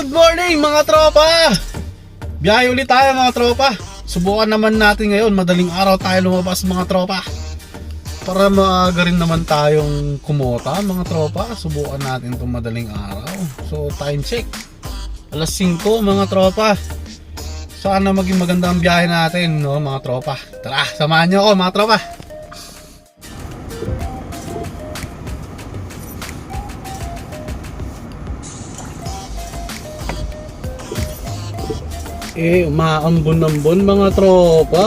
Good morning mga tropa! Biyahe ulit tayo mga tropa. Subukan naman natin ngayon, madaling araw tayo lumabas mga tropa. Para maaga rin naman tayong kumota mga tropa. Subukan natin itong madaling araw. So time check, alas 5 mga tropa. Sana maging maganda ang biyahe natin, no mga tropa. Tara, samahan nyo ako mga tropa. Umaambon-ambon mga tropa.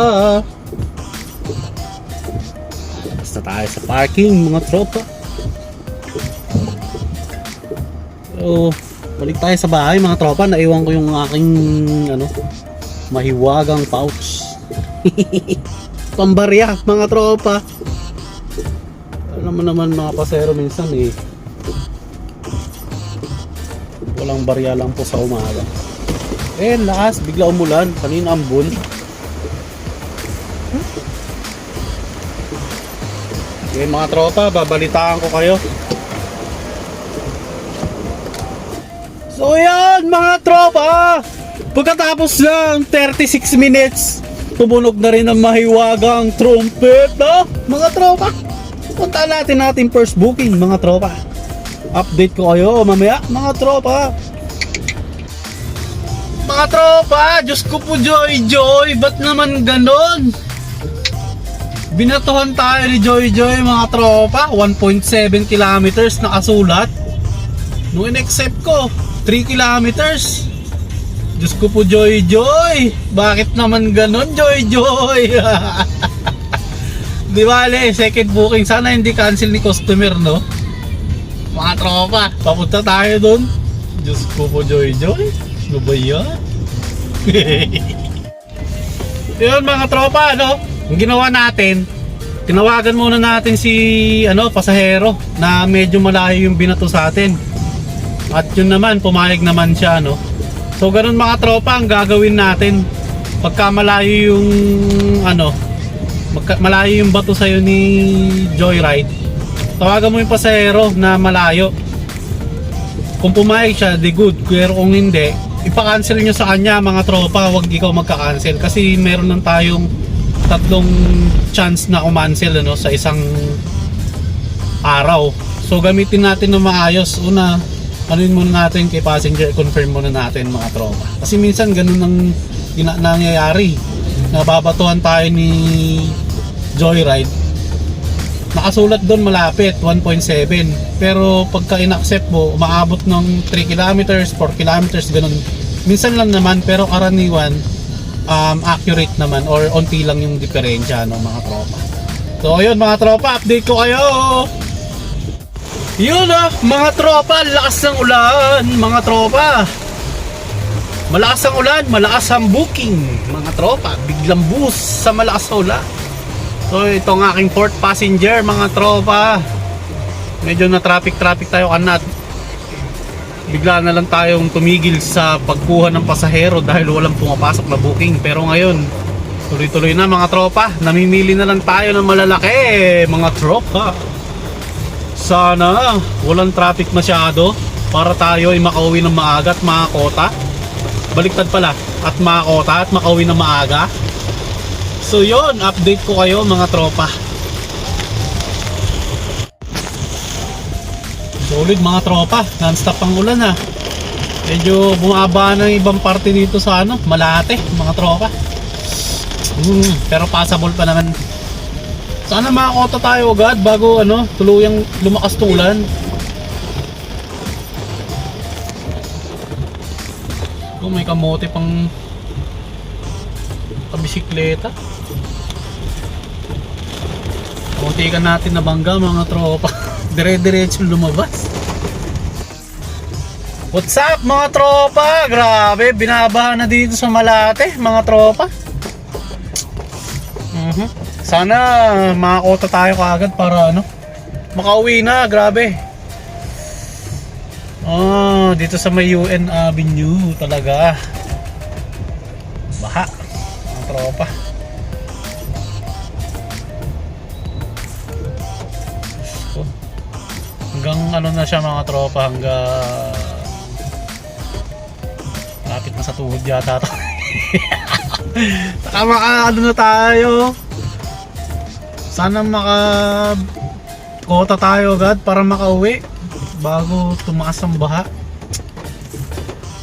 Basta tayo sa parking mga tropa. So, balik tayo sa bahay mga tropa. Naiwan ko yung aking mahiwagang pouch. Pambarya mga tropa. Alam mo naman mga pasero minsan walang barya lang po sa umaga. Lakas, bigla umulan. Kanina ambon. Okay mga tropa, babalitaan ko kayo. So yan mga tropa, pagkatapos ng 36 minutes, tumunog na rin ang mahiwagang trumpet, no? Mga tropa, punta natin first booking mga tropa. Update ko kayo mamaya mga tropa. Mga tropa, Diyos ko po Joy, ba't naman ganon? Binatuhan tayo ni Joy mga tropa. 1.7 kilometers nakasulat. Nung in-accept ko 3 kilometers. Diyos ko po Joy, bakit naman ganon Joy? Di bale, second booking. Sana hindi cancel ni customer, no? Mga tropa, papunta tayo dun. Diyos ko po Joy. Ano ba yan? Yun mga tropa, no? Ang ginawa natin, tinawagan muna natin si pasahero na medyo malayo yung binato sa atin. At yun naman, pumayag naman siya, no? So ganun mga tropa ang gagawin natin. Pagka malayo yung malayo yung bato sa'yo ni Joyride, tawagan mo yung pasahero na malayo. Kung pumayag siya, di good. Pero kung hindi, ipa-cancel nyo sa kanya mga tropa. Huwag ikaw magka-cancel kasi meron lang tayong 3 chance na kumancel sa isang araw. So gamitin natin na maayos. Una, anuin muna natin kay passenger, confirm muna natin mga tropa. Kasi minsan ganun ang nangyayari. Nababatuhan tayo ni Joyride. Nakasulat doon malapit 1.7, pero pagka in-accept mo umaabot ng 3 kilometers, 4 kilometers, ganun. Minsan lang naman, pero karaniwan accurate naman or onti lang yung diferensya mga tropa. So ayun mga tropa, update ko kayo. Yun mga tropa, lakas ng ulan mga tropa. Malakas ang ulan, malakas ang booking mga tropa. Biglang boost sa malakas na ulan. So itong aking fourth passenger mga tropa. Medyo na traffic tayo kanat. Bigla na lang tayong tumigil sa pagkuha ng pasahero dahil walang pumapasok na booking. Pero ngayon, tuloy-tuloy na mga tropa. Namimili na lang tayo ng malalaki mga tropa. Sana walang traffic masyado para tayo ay makauwi ng maaga at makakota. Baliktad pala, at makakota at makauwi ng maaga. So yun, update ko kayo mga tropa. Solid mga tropa, non-stop ang ulan Medyo bumaba na yung ibang parte dito sa Malate mga tropa. Pero passable pa naman. Sana makakota tayo agad bago tuluyang lumakas ng ulan. Kung may kamote pang bisikleta. Muntikan natin na bangga mga tropa. Dire-diretso lumabas. What's up mga tropa? Grabe, binabaha na dito sa Malate mga tropa. Sana makakota tayo kaagad para makauwi na. Grabe. Dito sa may UN Avenue talaga baha mga tropa. Hanggang na siya mga tropa, hanggang tuhod yata to. Saka ano na tayo. Sana kota tayo agad para makauwi bago tumaas ang baha.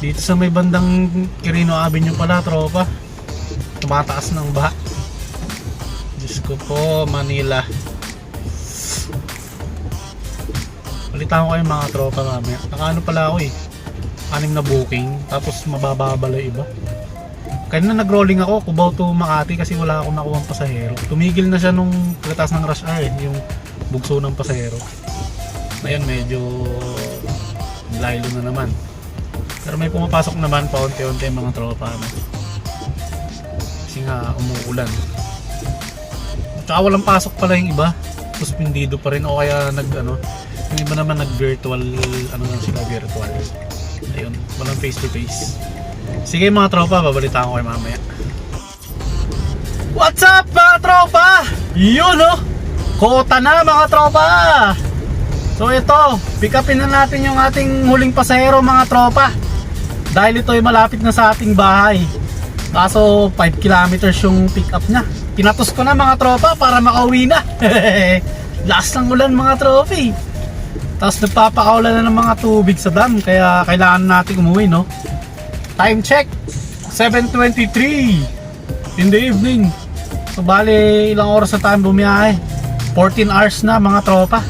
Dito sa may bandang Quirino Avenue pala, tropa, tumataas ng baha. Diyos ko po, Manila. Balitaan ko kayo mga tropa mamaya. Nakaano pala ako eh, 6 na booking, tapos mababa pala yung iba. Kanina nag-rolling ako, Cubao to Makati kasi wala akong nakuha ng pasahero. Tumigil na siya nung pagkatapos ng rush hour yung bugso ng pasahero. Ngayon medyo layo na naman. Pero may pumapasok naman paunti-unti mga tropa. Kasi nga umuulan. Tsaka walang pasok pala yung iba. Suspendido pa rin o kaya yung iba naman nag-virtual, lang sila virtual. Ayun, walang face to face. Sige mga tropa, babalitaan ko kayo mamaya. What's up mga tropa? Yun kota na mga tropa. So ito, pick upin na natin yung ating huling pasahero mga tropa. Dahil ito ay malapit na sa ating bahay. Kaso 5 kilometers yung pick up niya. Pinatos ko na mga tropa para makauwi na. Last ng ulan mga tropa eh. Tapos nagpapakaulan na ng mga tubig sa dam, kaya kailangan natin umuwi, no? Time check 7:23 in the evening. So bali ilang oras na tayo bumiyahe? 14 hours na mga tropa.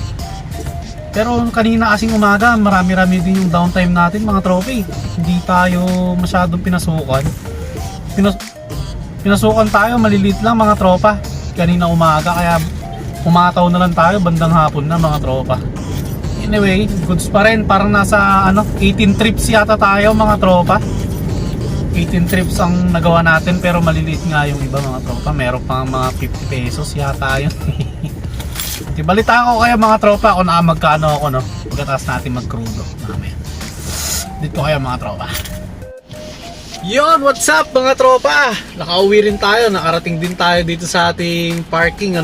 Pero kanina kasing umaga, marami-rami din yung downtime natin mga tropa. Hindi tayo masyadong pinasukan. Pinasukan tayo, maliliit lang mga tropa kanina umaga, kaya umataw na lang tayo bandang hapon na mga tropa. Anyway, goods pa rin, parang nasa 18 trips yata tayo mga tropa. 18 trips ang nagawa natin, pero maliliit nga yung iba mga tropa. Meron pang mga 50 pesos yata yun. Balita ko kaya mga tropa kung magkano ako, no? Pagkatapos natin mag-crudo mamaya. Dito kaya mga tropa. Yon, what's up mga tropa? Nakauwi rin tayo, nakarating din tayo dito sa ating parking,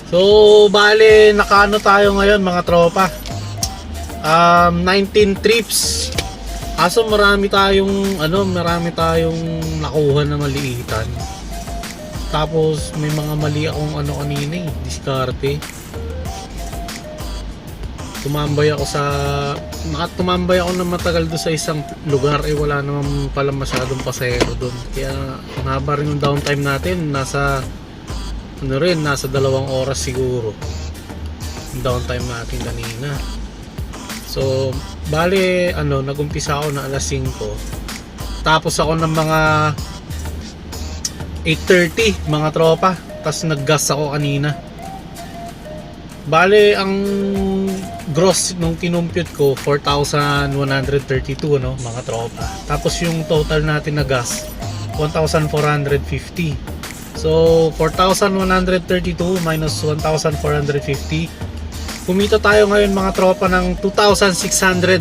So, bale, nakaano tayo ngayon mga tropa? 19 trips. Aso marami tayong nakuha na maliitan. Tapos may mga mali akong kanina diskarte. Tumambay ako na matagal doon sa isang lugar, wala naman pala masyadong pasahero doon. Kaya mahaba rin yung downtime natin, nasa 2 oras siguro yung downtime natin kanina. So bale nagumpisa ako na alas 5, tapos ako ng mga 8:30 mga tropa, tapos naggas ako kanina. Bale ang gross nung kinumpute ko 4,132 mga tropa. Tapos yung total natin na gas 1,450. So 4,132 minus 1,450, kumita tayo ngayon mga tropa ng 2,682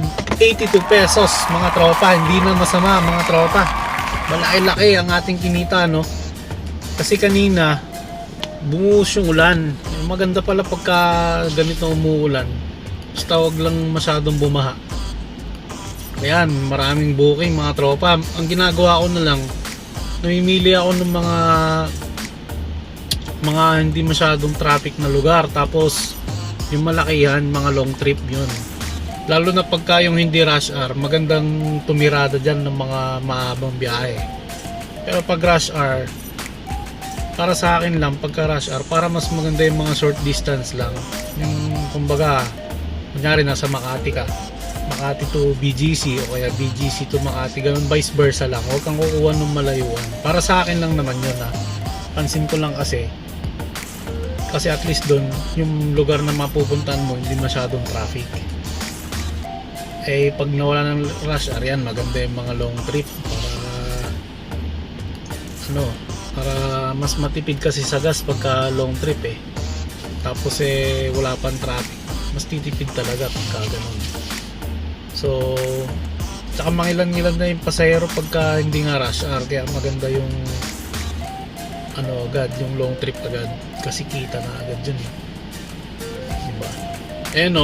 pesos mga tropa. Hindi na masama mga tropa, malaki-laki ang ating kinita, kasi kanina bumuhos yung ulan. Maganda pala pagka ganito umuulan, basta wag lang masyadong bumaha. Ayan, maraming booking mga tropa. Ang ginagawa ko na lang, namimili ako ng mga hindi masyadong traffic na lugar, tapos yung malakihan, mga long trip yun. Lalo na pagka yung hindi rush hour, magandang tumirada dyan ng mga mahabang biyahe. Pero pag rush hour, para sa akin lang, pagka rush hour, para mas maganda yung mga short distance lang. Yung kumbaga, kunyari nasa Makati ka, Makati to BGC o kaya BGC to Makati, ganun, vice versa lang. Huwag kang kukuha ng malayuan. Para sa akin lang naman yun, pansin ko lang kasi at least doon yung lugar na mapupuntahan mo hindi masyadong traffic. Pag nawala ng rush hour, yan maganda yung mga long trip para mas matipid kasi sa gas pagka long trip tapos wala pang traffic, mas titipid talaga pagka ganun. So tsaka mangilan-ngilan na yung pasahero pagka hindi nga rush hour, kaya maganda yung agad, yung long trip agad, kasi kita na agad yun diba?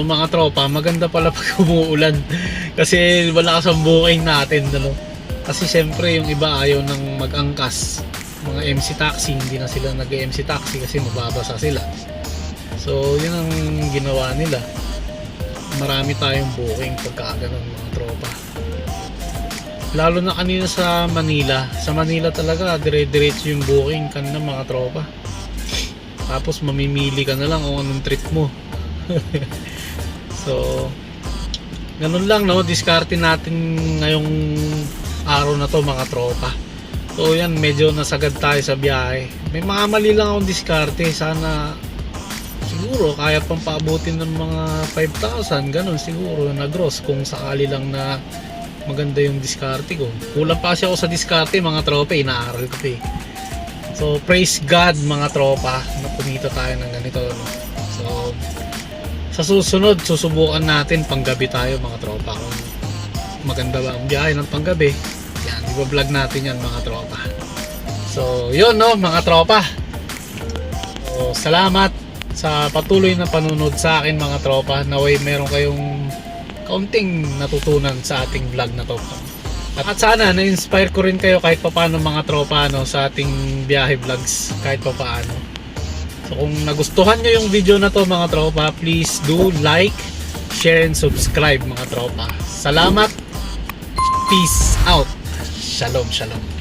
Mga tropa, maganda pala pag umuulan kasi malakas ang booking natin, Kasi syempre yung iba ayaw ng mag-angkas. Mga MC taxi, hindi na sila nag-MC taxi kasi mababasa sila. So yun ang ginawa nila. Marami tayong booking pagka ganun mga tropa. Lalo na kanina sa Manila. Sa Manila talaga dire-diretso yung booking kanina mga tropa. Tapos mamimili ka na lang kung anong trip mo. So ganun lang, no, diskarte natin ngayong araw na to mga tropa. So yan, medyo nasagad tayo sa biyahe. May mga mali lang akong diskarte. Sana siguro kaya pang paabutin ng mga 5,000 ganun siguro na gross kung sakali lang na maganda yung diskarte ko. Kulang pa kasi ako sa diskarte mga tropa, inaaral ko pa eh. So praise God mga tropa na pumita tayo ng ganito, no? So sa susunod, susubukan natin panggabi tayo mga tropa. Kung maganda ba ang biyahe ng panggabi, yan, iba-vlog natin yan mga tropa. So, yun, no, mga tropa. So, salamat sa patuloy na panunod sa akin mga tropa. Naway meron kayong kaunting natutunan sa ating vlog na to. At sana, na-inspire ko rin kayo kahit papaano mga tropa, no, sa ating biyahe vlogs kahit papaano. So kung nagustuhan nyo yung video na to mga tropa, please do like, share, and subscribe mga tropa. Salamat. Peace out. Shalom, shalom.